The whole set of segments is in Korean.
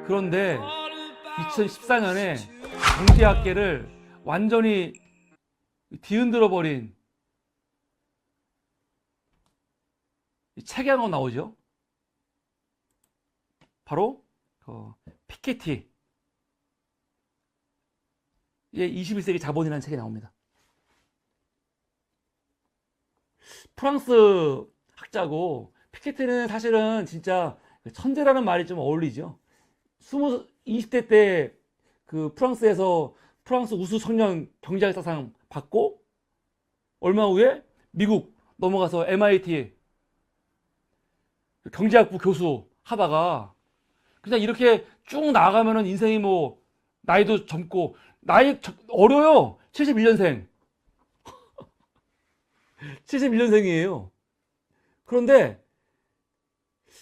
그런데 2014년에 경제학계를 완전히 뒤흔들어 버린 책이 하나 나오죠. 바로 피케티의 21세기 자본이라는 책이 나옵니다. 프랑스 학자고, 피케티는 사실은 진짜 천재라는 말이 좀 어울리죠. 20대 때 그 프랑스에서 프랑스 우수 청년 경제학자상 받고, 얼마 후에 미국 넘어가서 MIT 경제학부 교수 하다가 그냥 이렇게 쭉 나아가면은 인생이 뭐 나이도 젊고, 나이 어려요. 71년생 71년생이에요 그런데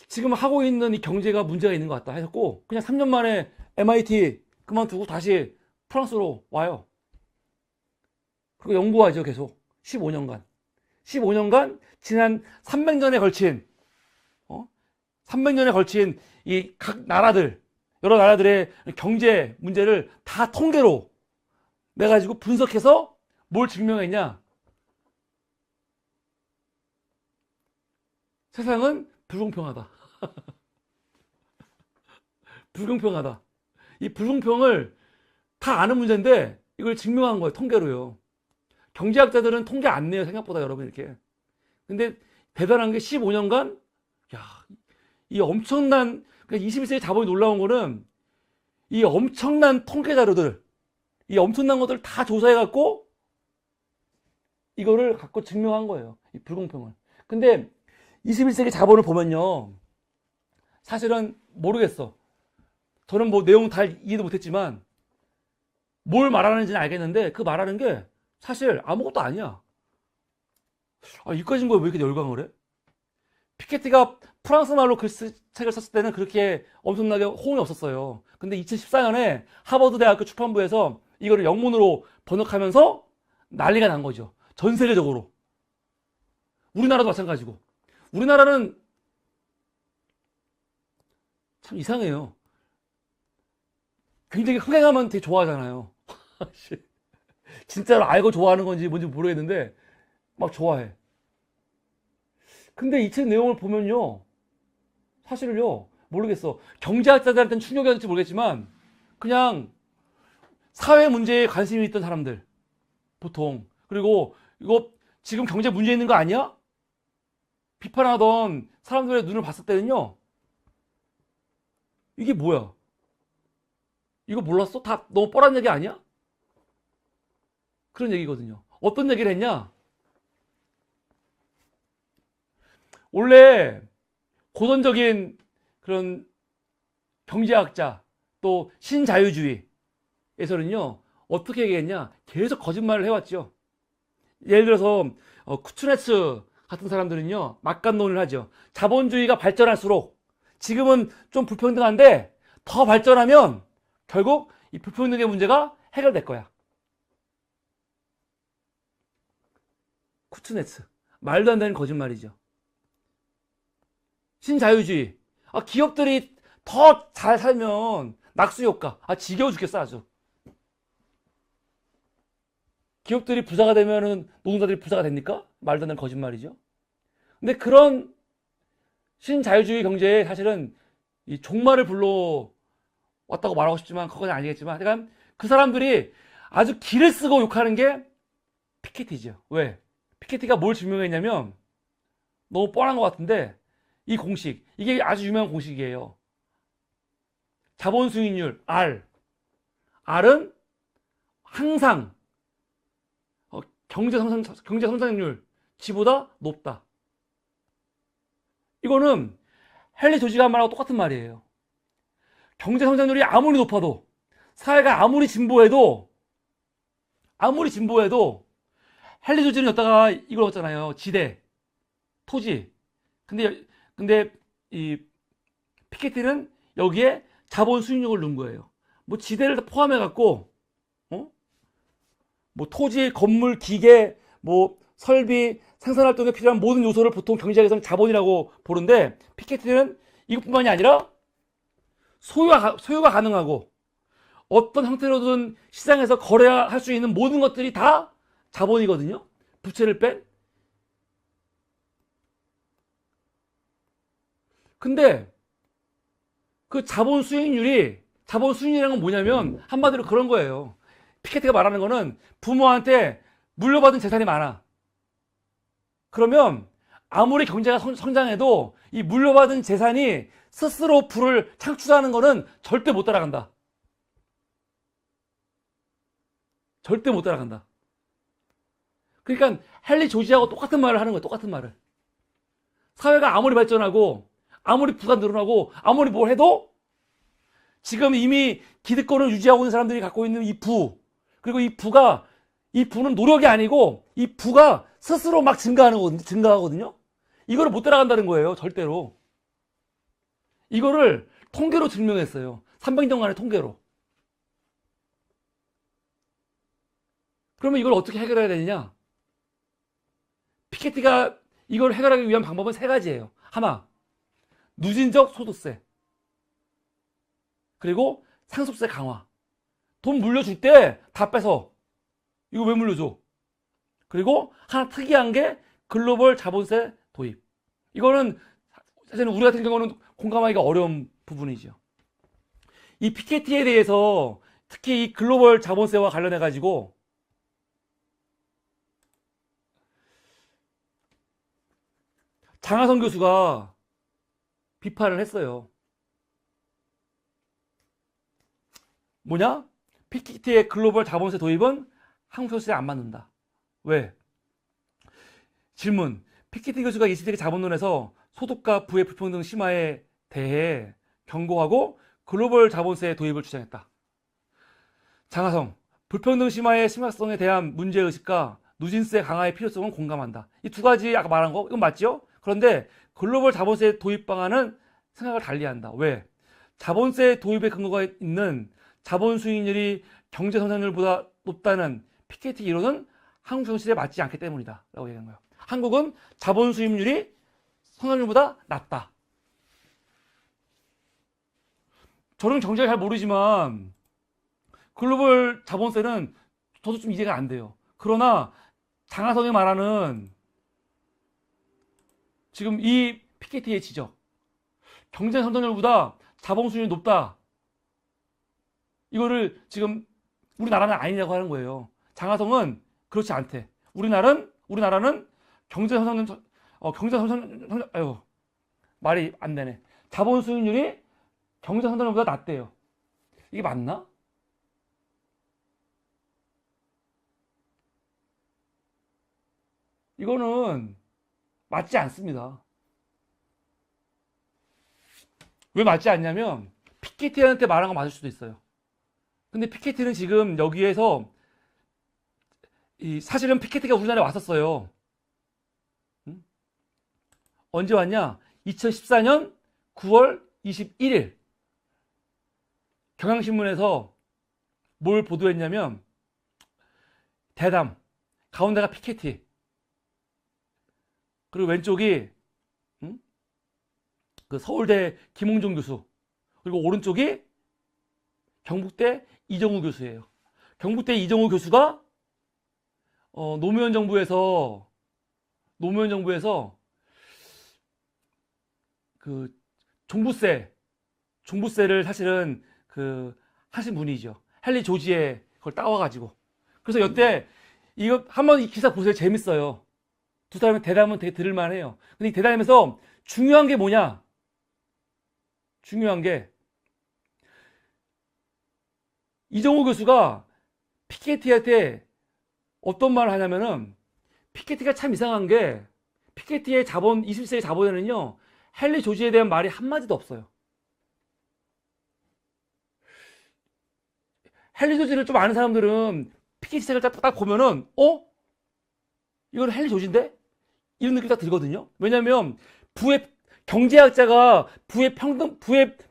지금 하고 있는 이 경제가 문제가 있는 것 같다 해서 그냥 3년 만에 MIT 그만두고 다시 프랑스로 와요. 그리고 연구하죠. 계속 15년간 지난 300년에 걸친 300년에 걸친 이 각 나라들, 여러 나라들의 경제 문제를 다 통계로 내가지고 분석해서 뭘 증명했냐? 세상은 불공평하다. 불공평하다. 이 불공평을 다 아는 문제인데 이걸 증명한 거예요. 통계로요. 경제학자들은 통계 안 내요. 생각보다 여러분 이렇게. 근데 대단한 게 15년간 이 엄청난, 그러니까 21세기 자본이 놀라운 거는 이 엄청난 통계 자료들, 이 엄청난 것들을 다 조사해갖고 이거를 갖고 증명한 거예요. 이 불공평을. 근데 21세기 자본을 보면요, 사실은 모르겠어. 저는 뭐 내용 다 이해도 못했지만 뭘 말하는지는 알겠는데 그 말하는 게 사실 아무것도 아니야. 이까진 거에 왜 이렇게 열광을 해? 피케티가 프랑스 말로 책을 썼을 때는 그렇게 엄청나게 호응이 없었어요. 근데 2014년에 하버드 대학교 출판부에서 이거를 영문으로 번역하면서 난리가 난 거죠. 전 세계적으로. 우리나라도 마찬가지고. 우리나라는 참 이상해요. 굉장히 흥행하면 되게 좋아하잖아요. 진짜로 알고 좋아하는 건지 뭔지 모르겠는데 막 좋아해. 근데 이 책 내용을 보면요, 사실은요, 모르겠어. 경제학자들한테는 충격이었는지 모르겠지만 그냥 사회 문제에 관심이 있던 사람들, 보통, 그리고 이거 지금 경제 문제 있는 거 아니야? 비판하던 사람들의 눈을 봤을 때는요, 이게 뭐야? 이거 몰랐어? 다 너무 뻔한 얘기 아니야? 그런 얘기거든요. 어떤 얘기를 했냐? 원래 고전적인 그런 경제학자 또 신자유주의에서는요, 어떻게 얘기했냐? 계속 거짓말을 해왔죠. 예를 들어서 쿠츠네츠 같은 사람들은요, 막간론을 하죠. 자본주의가 발전할수록 지금은 좀 불평등한데 더 발전하면 결국 이 불평등의 문제가 해결될 거야. 쿠츠네츠. 말도 안 되는 거짓말이죠. 신자유주의. 기업들이 더 잘 살면 낙수효과. 지겨워 죽겠어 아주. 기업들이 부자가 되면은 노동자들이 부자가 됩니까? 말도 안 되는 거짓말이죠. 근데 그런 신자유주의 경제에 사실은 이 종말을 불러 왔다고 말하고 싶지만 그건 아니겠지만, 그러니까 그 사람들이 아주 기를 쓰고 욕하는 게 피케티죠. 왜? 피케티가 뭘 증명했냐면, 너무 뻔한 것 같은데 이 공식, 이게 아주 유명한 공식이에요. 자본 수익률 R. R은 항상 경제 성장률 G보다 높다. 이거는 헨리 조지가 말하고 똑같은 말이에요. 경제 성장률이 아무리 높아도, 사회가 아무리 진보해도 헨리 조지는 여기다가 이걸 넣었잖아요. 지대, 토지. 근데 이 피케티는 여기에 자본 수익률을 넣은 거예요. 뭐 지대를 다 포함해 갖고 뭐 토지, 건물, 기계, 뭐 설비, 생산활동에 필요한 모든 요소를 보통 경제학에서는 자본이라고 보는데, 피케티는 이것뿐만이 아니라 소유가 가능하고 어떤 형태로든 시장에서 거래할 수 있는 모든 것들이 다 자본이거든요. 부채를 뺀. 근데 그 자본 수익률이라는 건 뭐냐면 한마디로 그런 거예요. 피케티가 말하는 거는 부모한테 물려받은 재산이 많아. 그러면 아무리 경제가 성장해도 이 물려받은 재산이 스스로 부를 창출하는 거는 절대 못 따라간다. 절대 못 따라간다. 그러니까 헨리 조지하고 똑같은 말을 하는 거예요. 똑같은 말을. 사회가 아무리 발전하고 아무리 부가 늘어나고 아무리 뭘 해도 지금 이미 기득권을 유지하고 있는 사람들이 갖고 있는 이 부, 그리고 이 부는 노력이 아니고 이 부가 스스로 막 증가하거든요. 이거를 못 따라간다는 거예요. 절대로. 이거를 통계로 증명했어요. 300년간의 통계로. 그러면 이걸 어떻게 해결해야 되느냐? 피케티가 이걸 해결하기 위한 방법은 세 가지예요. 하나, 누진적 소득세. 그리고 상속세 강화. 돈 물려줄 때 다 뺏어. 이거 왜 물려줘? 그리고 하나 특이한 게 글로벌 자본세 도입. 이거는 사실은 우리 같은 경우는 공감하기가 어려운 부분이죠. 이 피케티에 대해서 특히 이 글로벌 자본세와 관련해 가지고 장하성 교수가 비판을 했어요. 뭐냐? 피케티의 글로벌 자본세 도입은 한국 소득세에 안 맞는다. 왜? 질문. 피케티 교수가 20세기 자본론에서 소득과 부의 불평등 심화에 대해 경고하고 글로벌 자본세 도입을 주장했다. 장하성. 불평등 심화의 심각성에 대한 문제의식과 누진세 강화의 필요성은 공감한다. 이 두 가지 아까 말한 거 이건 맞죠? 그런데 글로벌 자본세 도입 방안은 생각을 달리한다. 왜? 자본세 도입의 근거가 있는 자본 수익률이 경제 성장률보다 높다는 피케티 이론은 한국 현실에 맞지 않기 때문이다. 라고 얘기한 거예요. 한국은 자본 수익률이 성장률보다 낮다. 저는 경제를 잘 모르지만 글로벌 자본세는 저도 좀 이해가 안 돼요. 그러나 장하성이 말하는 지금 이 피케티의 지적, 경제 성장률보다 자본 수익률이 높다. 이거를 지금 우리나라는 아니냐고 하는 거예요. 장하성은 그렇지 않대. 우리나라는 경제 성장, 말이 안 되네. 자본 수익률이 경제 성장률보다 낮대요. 이게 맞나? 이거는 맞지 않습니다. 왜 맞지 않냐면 피케티한테 말한 거 맞을 수도 있어요. 근데 피케티는 지금 여기에서 사실은 피케티가 우리나라에 왔었어요. 응? 언제 왔냐? 2014년 9월 21일 경향신문에서 뭘 보도했냐면 대담, 가운데가 피케티, 그리고 왼쪽이 그 서울대 김홍종 교수, 그리고 오른쪽이 경북대 이정우 교수예요. 경북대 이정우 교수가 노무현 정부에서 그 종부세를 사실은 하신 분이죠. 헨리 조지의 그걸 따와가지고. 그래서 여태 이거 한번 이 기사 보세요. 재밌어요. 두 사람의 대담은 되게 들을만해요. 근데 이 대담에서 중요한 게 뭐냐? 중요한 게 이정우 교수가 피케티한테 어떤 말을 하냐면은, 피케티가 참 이상한 게 피케티의 21세기 자본에는요 헨리 조지에 대한 말이 한마디도 없어요. 헨리 조지를 좀 아는 사람들은 피케티 책을 딱 보면은 이건 헨리 조지인데? 이런 느낌이 딱 들거든요. 왜냐면 경제학자가 부의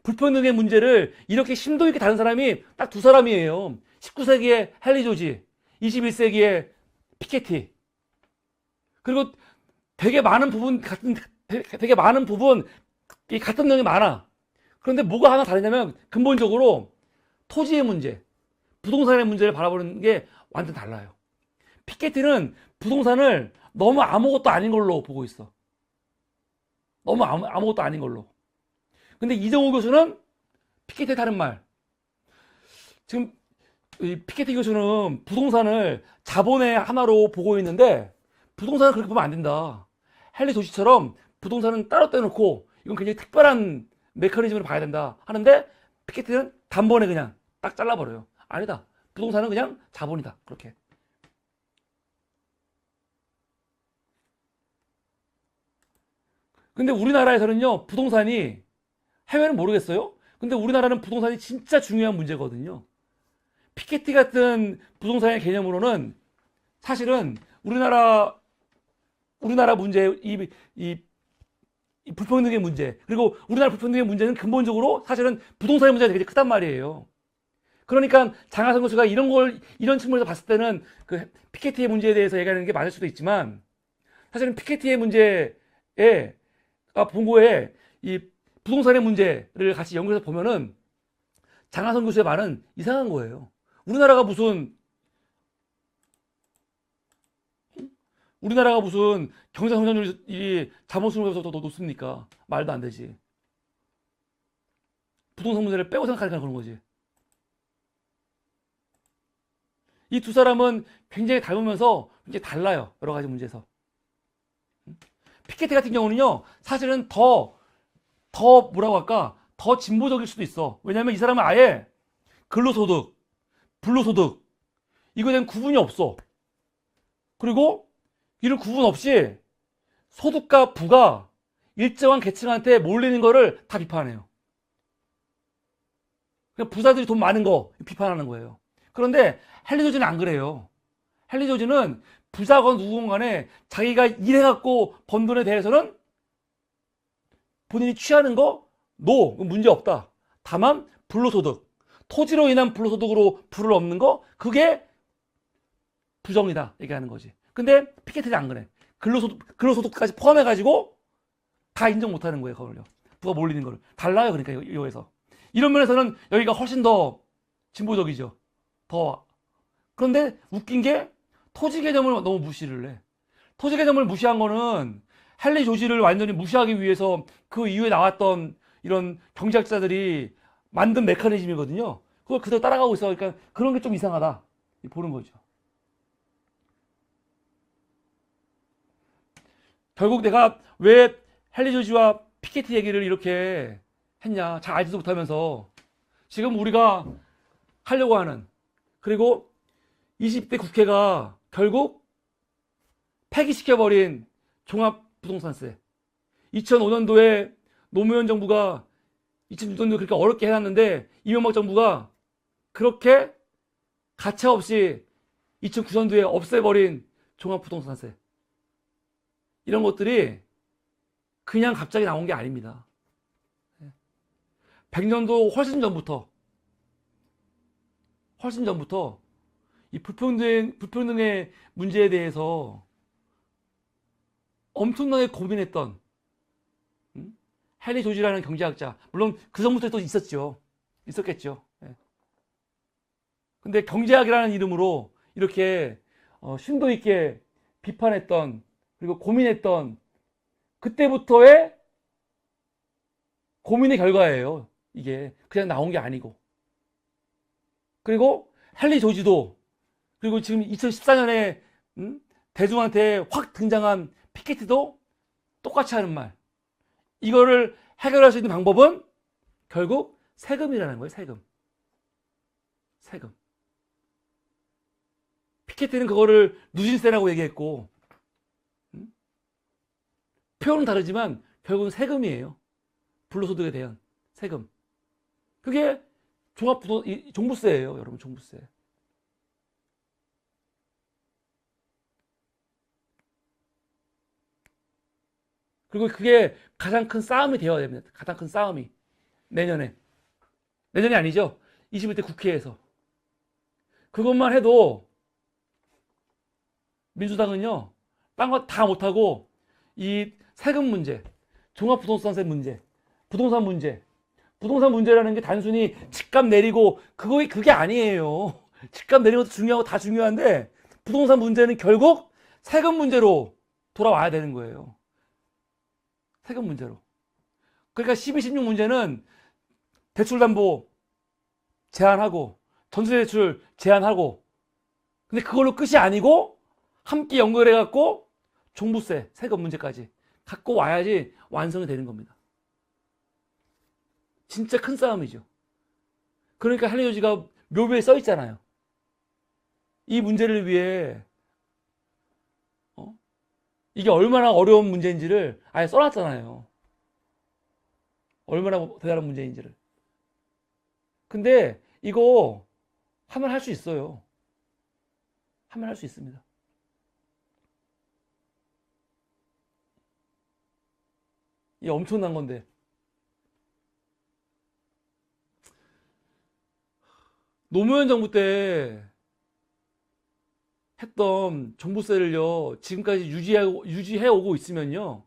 불평등의 문제를 이렇게 심도 있게 다룬 사람이 딱 두 사람이에요. 19세기의 헨리 조지, 21세기의 피케티. 그리고 되게 많은 부분 이 같은 내용이 많아. 그런데 뭐가 하나 다르냐면 근본적으로 토지의 문제, 부동산의 문제를 바라보는 게 완전 달라요. 피케티는 부동산을 너무 아무것도 아닌 걸로 보고 있어. 너무 아무것도 아닌 걸로. 근데 이정우 교수는 피케티에 다른 말. 지금 이 피케티 교수는 부동산을 자본의 하나로 보고 있는데 부동산을 그렇게 보면 안 된다. 헨리 도시처럼 부동산은 따로 떼놓고 이건 굉장히 특별한 메커니즘으로 봐야 된다 하는데 피케티는 단번에 그냥 딱 잘라버려요. 아니다. 부동산은 그냥 자본이다. 그렇게. 근데 우리나라에서는요, 부동산이, 해외는 모르겠어요? 근데 우리나라는 부동산이 진짜 중요한 문제거든요. 피케티 같은 부동산의 개념으로는 사실은 우리나라 문제, 이 불평등의 문제, 그리고 우리나라 불평등의 문제는 근본적으로 사실은 부동산의 문제가 되게 크단 말이에요. 그러니까 장하성 교수가 이런 측면에서 봤을 때는 그 피케티의 문제에 대해서 얘기하는 게 맞을 수도 있지만 사실은 피케티의 문제에 본고에 이 부동산의 문제를 같이 연구해서 보면은 장하성 교수의 말은 이상한 거예요. 우리나라가 무슨 경제 성장률이 자본 수준보다 더 높습니까? 말도 안 되지. 부동산 문제를 빼고 생각하니까 그런 거지. 이 두 사람은 굉장히 닮으면서 굉장히 달라요. 여러 가지 문제에서. 피케티 같은 경우는요, 사실은 더 뭐라고 할까? 더 진보적일 수도 있어. 왜냐면 이 사람은 아예 근로소득, 불로소득, 이거에 대한 구분이 없어. 그리고 이런 구분 없이 소득과 부가 일정한 계층한테 몰리는 거를 다 비판해요. 그냥 부자들이 돈 많은 거 비판하는 거예요. 그런데 헨리 조지는 안 그래요. 헨리 조지는 부자건 누구건 간에 자기가 일해갖고 번 돈에 대해서는 본인이 취하는 거 문제 없다. 다만 불로소득, 토지로 인한 불로소득으로 부를 얻는 거 그게 부정이다 얘기하는 거지. 근데 피케티는 안 그래. 근로소득까지 포함해가지고 다 인정 못하는 거예요. 그걸요. 부가 몰리는 거를. 달라요. 그러니까 이거에서. 이런 면에서는 여기가 훨씬 더 진보적이죠. 더. 그런데 웃긴 게 토지 개념을 너무 무시를 해. 토지 개념을 무시한 거는 헨리 조지를 완전히 무시하기 위해서 그 이후에 나왔던 이런 경제학자들이 만든 메커니즘이거든요. 그걸 그대로 따라가고 있어. 그러니까 그런 게 좀 이상하다. 보는 거죠. 결국 내가 왜 헨리 조지와 피케티 얘기를 이렇게 했냐. 잘 알지도 못하면서 지금 우리가 하려고 하는 그리고 20대 국회가 결국 폐기시켜버린 종합부동산세 2005년도에 노무현 정부가 2006년도에 그렇게 어렵게 해놨는데 이명박 정부가 그렇게 가차없이 2009년도에 없애버린 종합부동산세 이런 것들이 그냥 갑자기 나온 게 아닙니다. 100년도 훨씬 전부터 이 불평등의 문제에 대해서 엄청나게 고민했던 헨리 조지라는 경제학자, 물론 그 전부터 또 있었겠죠. 근데 경제학이라는 이름으로 이렇게 심도 있게 비판했던 그리고 고민했던 그때부터의 고민의 결과예요. 이게 그냥 나온 게 아니고. 그리고 헨리 조지도 그리고 지금 2014년에 대중한테 확 등장한 피케티도 똑같이 하는 말. 이거를 해결할 수 있는 방법은 결국 세금이라는 거예요. 세금. 피케티는 그거를 누진세라고 얘기했고 표현은 다르지만 결국은 세금이에요. 불로소득에 대한 세금. 그게 종부세예요. 여러분 종부세. 그리고 그게 가장 큰 싸움이 되어야 됩니다. 가장 큰 싸움이. 내년이 아니죠. 21대 국회에서. 그것만 해도 민주당은요. 딴 거 다 못하고 이 세금 문제, 종합부동산세 문제, 부동산 문제, 부동산 문제라는 게 단순히 집값 내리고 그게 아니에요. 집값 내리는 것도 중요하고 다 중요한데 부동산 문제는 결국 세금 문제로 돌아와야 되는 거예요. 세금 문제로. 그러니까 12, 16 문제는 대출담보 제한하고 전세대출 제한하고 근데 그걸로 끝이 아니고 함께 연결해 갖고 종부세, 세금 문제까지 갖고 와야지 완성이 되는 겁니다. 진짜 큰 싸움이죠. 그러니까 할리우드가 묘비에 써 있잖아요. 이 문제를 위해 이게 얼마나 어려운 문제인지를 아예 써놨잖아요. 얼마나 대단한 문제인지를. 근데 이거 하면 할 수 있어요. 하면 할 수 있습니다. 이게 엄청난 건데. 노무현 정부 때 했던 종부세를요, 지금까지 유지해 오고 있으면요,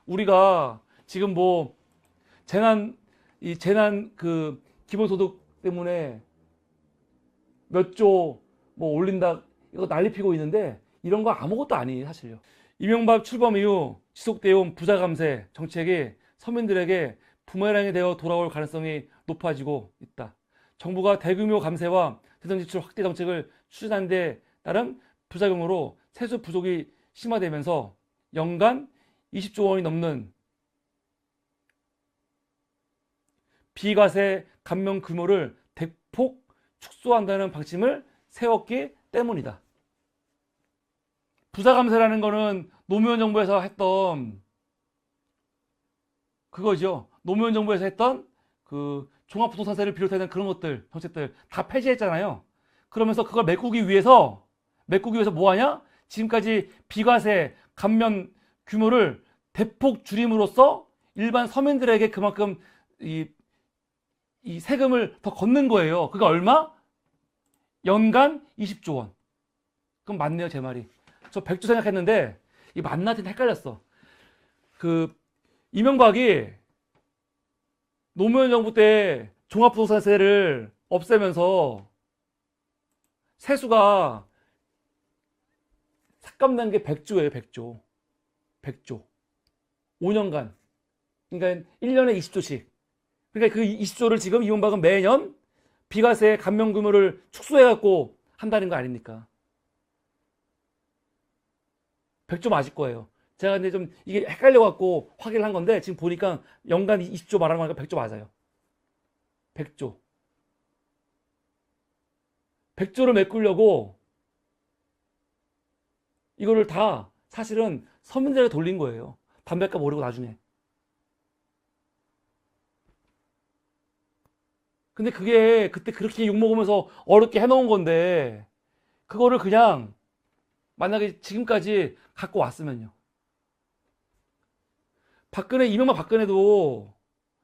우리가 지금 뭐, 재난 그 기본소득 때문에 몇 조 뭐 올린다, 이거 난리 피고 있는데, 이런 거 아무것도 아니에요, 사실요. 이명박 출범 이후 지속되어 온 부자 감세 정책이 서민들에게 부메랑이 되어 돌아올 가능성이 높아지고 있다. 정부가 대규모 감세와 대정지출 확대 정책을 추진한 데 따른 부작용으로 세수 부족이 심화되면서 연간 20조 원이 넘는 비과세 감면 규모를 대폭 축소한다는 방침을 세웠기 때문이다. 부자 감세라는 거는 노무현 정부에서 했던 그거죠. 노무현 정부에서 했던 그 종합부동산세를 비롯한 그런 것들, 정책들 다 폐지했잖아요. 그러면서 그걸 메꾸기 위해서 뭐 하냐? 지금까지 비과세 감면 규모를 대폭 줄임으로써 일반 서민들에게 그만큼 이 세금을 더 걷는 거예요. 그게 얼마? 연간 20조 원. 그럼 맞네요, 제 말이. 저 100조 생각했는데 이 맞나 하여튼 헷갈렸어. 그 이명박이 노무현 정부 때 종합부동산세를 없애면서 세수가 삭감난 게 100조예요, 100조. 100조. 5년간. 그러니까 1년에 20조씩. 그러니까 그 20조를 지금 이명박은 매년 비과세 감면 규모를 축소해갖고 한다는 거 아닙니까? 100조 맞을 거예요. 제가 근데 좀 이게 헷갈려갖고 확인을 한 건데 지금 보니까 연간 20조 말하는 거니까 100조 맞아요. 100조. 100조를 메꾸려고 이거를 다 사실은 서민들에게 돌린 거예요. 담배값 오르고 나중에. 근데 그게 그때 그렇게 욕먹으면서 어렵게 해놓은 건데 그거를 그냥 만약에 지금까지 갖고 왔으면요. 이명박 박근혜도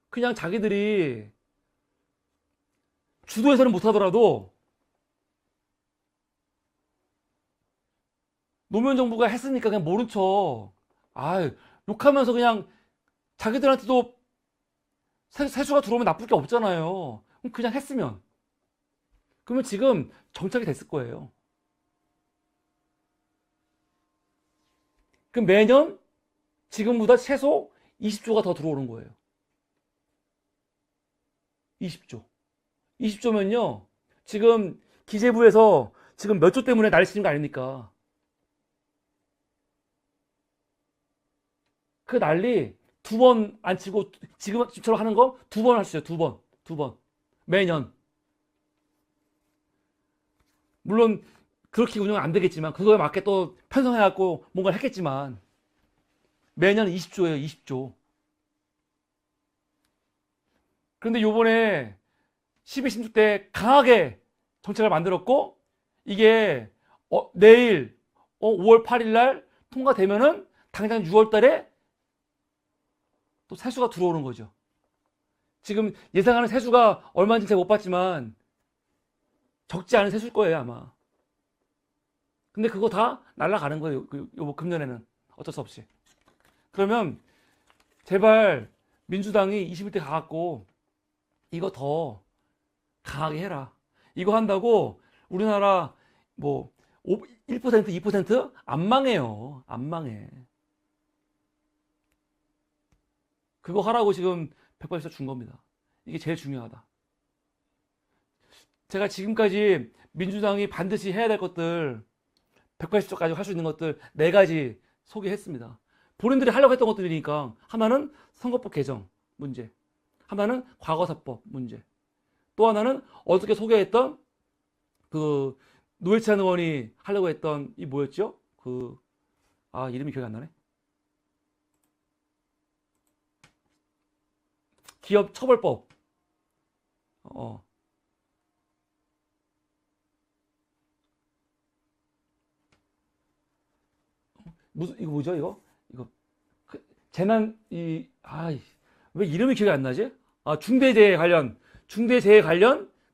그냥 자기들이 주도해서는 못하더라도 노무현 정부가 했으니까 그냥 모른 척, 욕하면서 그냥 자기들한테도 세수가 들어오면 나쁠 게 없잖아요. 그냥 했으면. 그러면 지금 정착이 됐을 거예요. 그럼 매년 지금보다 최소 20조가 더 들어오는 거예요. 20조. 20조면요. 지금 기재부에서 지금 몇 조 때문에 난리 치는 거 아닙니까? 그 난리 2번 안 치고 지금처럼 하는 거 2번 할 수 있어요. 2번. 2번. 매년. 물론 그렇게 운영은 안 되겠지만 그거에 맞게 또 편성해갖고 뭔가를 했겠지만 매년 20조예요. 20조. 그런데 요번에 12, 16 때 강하게 정책을 만들었고 이게 내일 5월 8일 날 통과되면은 당장 6월 달에 또 세수가 들어오는 거죠. 지금 예상하는 세수가 얼마인지 제가 못 봤지만 적지 않은 세수일 거예요, 아마. 근데 그거 다 날아가는 거예요, 요 금년에는. 어쩔 수 없이. 그러면 제발 민주당이 21대 가갖고 이거 더 강하게 해라. 이거 한다고 우리나라 뭐 1%, 2%안 망해요. 안 망해. 그거 하라고 지금 180석 준 겁니다. 이게 제일 중요하다. 제가 지금까지 민주당이 반드시 해야 될 것들 180석까지 할 수 있는 것들 4가지 소개했습니다. 본인들이 하려고 했던 것들이니까 하나는 선거법 개정 문제, 하나는 과거사법 문제, 또 하나는 어저께 소개했던 그 노회찬 의원이 하려고 했던 이 뭐였죠? 이름이 기억이 안 나네. 기업 처벌법. 이거 뭐죠? 이거 재난 왜 이름이 기억이 안 나지? 중대재해 관련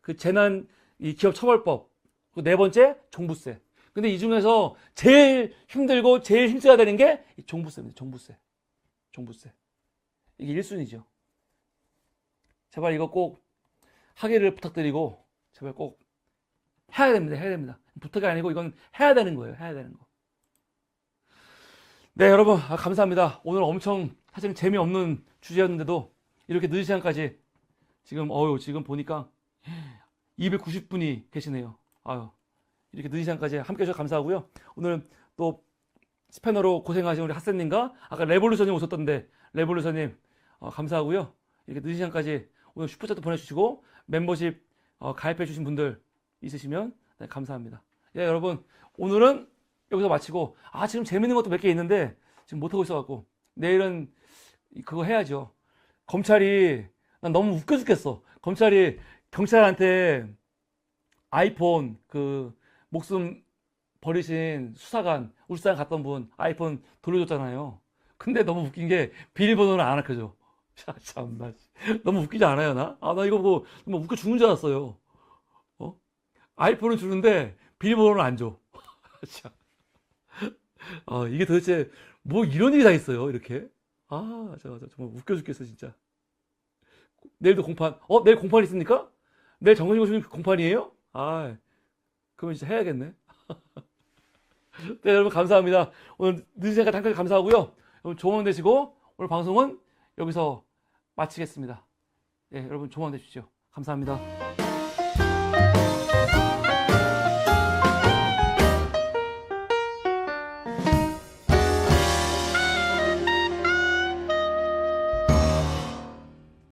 그 재난 이 기업 처벌법. 그 4번째 종부세. 근데 이 중에서 제일 힘들고 제일 힘써야 되는 게 종부세입니다. 종부세. 이게 1순위죠. 제발 이거 꼭 하기를 부탁드리고 제발 꼭 해야 됩니다. 부탁이 아니고 이건 해야 되는 거예요. 해야 되는 거. 네, 여러분 감사합니다. 오늘 엄청 사실 재미없는 주제였는데도 이렇게 늦은 시간까지 지금 보니까 290분이 계시네요. 이렇게 늦은 시간까지 함께 해주셔서 감사하고요. 오늘 또 스패너로 고생하신 우리 핫쌤님과 아까 레볼루션님 오셨던데 레볼루션님 감사하고요. 이렇게 늦은 시간까지 오늘 슈퍼챗도 보내주시고 멤버십 가입해주신 분들 있으시면 네, 감사합니다. 예, 여러분 오늘은 여기서 마치고 지금 재밌는 것도 몇 개 있는데 지금 못하고 있어갖고 내일은 그거 해야죠. 검찰이 난 너무 웃겨 죽겠어. 검찰이 경찰한테 아이폰 목숨 버리신 수사관 울산 갔던 분 아이폰 돌려줬잖아요. 근데 너무 웃긴 게 비밀번호는 안 알려줘. 참나 너무 웃기지 않아요 나? 나 이거 보고 너무 웃겨 죽는 줄 알았어요. 아이폰은 주는데 비밀번호는 안 줘. 이게 도대체 뭐 이런 일이 다 있어요 이렇게. 정말 웃겨 죽겠어 진짜. 내일도 공판. 내일 공판 있습니까? 내일 정근심 공판이에요? 그러면 진짜 해야겠네. 네, 여러분 감사합니다. 오늘 늦은 시간까지 함께 감사하고요. 여러분 좋은 밤 되시고 오늘 방송은 여기서 마치겠습니다. 네, 여러분 좋은 밤 되십시오. 감사합니다.